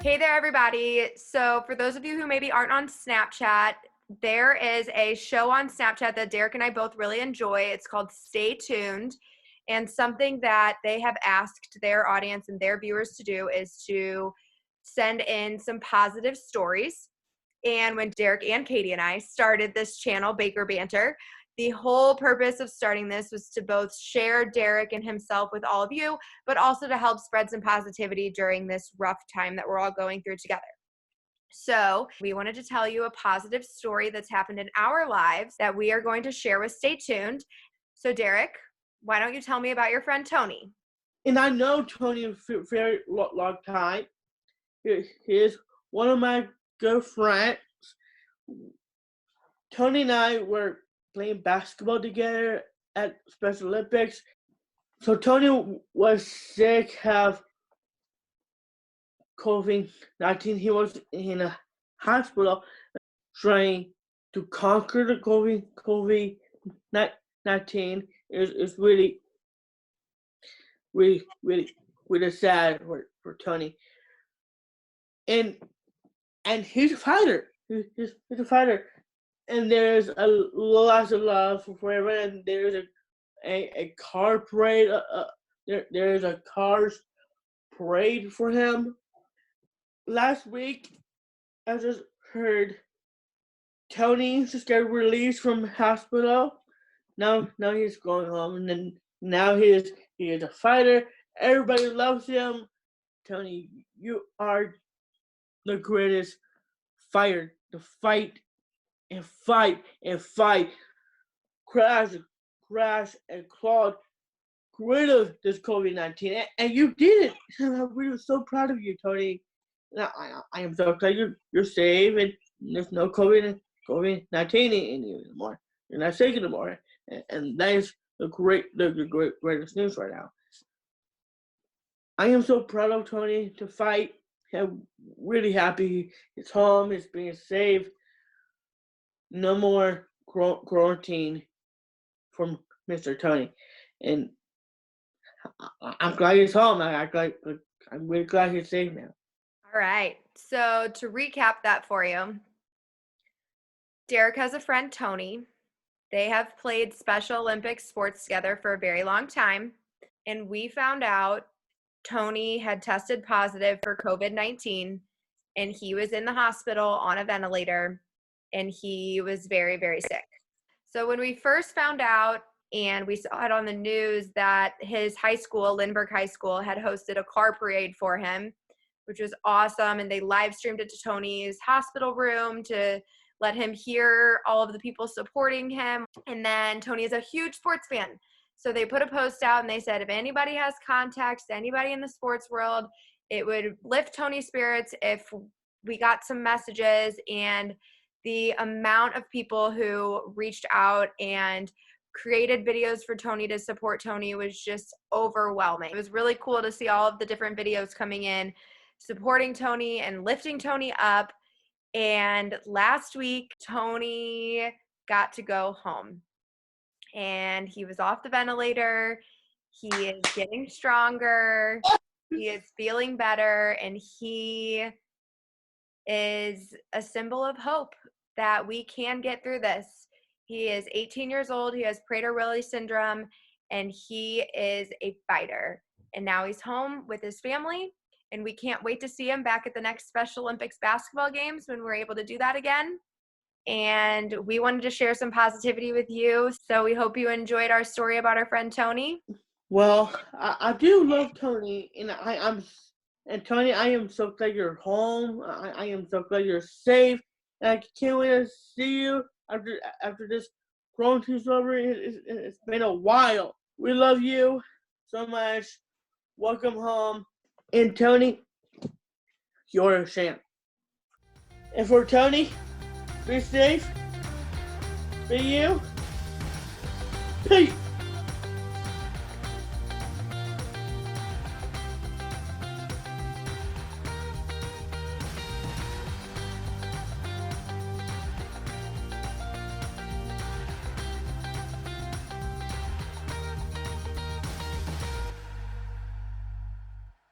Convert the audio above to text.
Hey there, everybody. So for those of you who maybe aren't on Snapchat, there is a show on Snapchat that Derek and I both really enjoy. It's called Stay Tuned. And something that they have asked their audience and their viewers to do is to send in some positive stories. And when Derek and Katy and I started this channel, Baker Banter, the whole purpose of starting this was to both share Derek and himself with all of you, but also to help spread some positivity during this rough time that we're all going through together. So we wanted to tell you a positive story that's happened in our lives that we are going to share with Stay Tuned. So Derek, why don't you tell me about your friend Tony? And I know Tony for a very long time. He is one of my good friends. Tony and I were playing basketball together at Special Olympics. So Tony was sick of COVID-19. He was in a hospital trying to conquer the COVID-19. It's really sad for Tony. And he's a fighter. He's a fighter. And there's a lot of love for everyone. And there's a car parade. There's a cars parade for him. Last week, I just heard Tony just got released from hospital. Now he's going home, and then now he is a fighter. Everybody loves him. Tony, you are the greatest fighter to fight and fight and fight. Crash and clawed rid of this COVID-19, and you did it. I'm really so proud of you, Tony. I am so glad you're safe and there's no COVID-19 in you anymore. You're not sick anymore, and that is the greatest news right now. I am so proud of Tony to fight. I'm really happy he's home. He's being safe. No more quarantine from Mr. Tony, and I'm glad he's home. I'm really glad he's safe now. All right. So to recap that for you, Derek has a friend, Tony. They have played Special Olympics sports together for a very long time. And we found out Tony had tested positive for COVID-19 and he was in the hospital on a ventilator and he was very, very sick. So when we first found out and we saw it on the news that his high school, Lindbergh High School, had hosted a car parade for him, which was awesome. And they live streamed it to Tony's hospital room to let him hear all of the people supporting him. And then Tony is a huge sports fan. So they put a post out and they said, if anybody has contacts to anybody in the sports world, it would lift Tony's spirits if we got some messages. And the amount of people who reached out and created videos for Tony to support Tony was just overwhelming. It was really cool to see all of the different videos coming in, supporting Tony and lifting Tony up. And last week, Tony got to go home. And he was off the ventilator. He is getting stronger. He is feeling better. And he is a symbol of hope that we can get through this. He is 18 years old. He has Prader-Willi syndrome. And he is a fighter. And now he's home with his family. And we can't wait to see him back at the next Special Olympics basketball games when we're able to do that again. And we wanted to share some positivity with you. So we hope you enjoyed our story about our friend Tony. Well, I do love Tony, and Tony, I am so glad you're home. I am so glad you're safe. And I can't wait to see you after this quarantine's over. It's been a while. We love you so much. Welcome home. And Tony, you're a champ. And for Tony, be safe. For you, peace.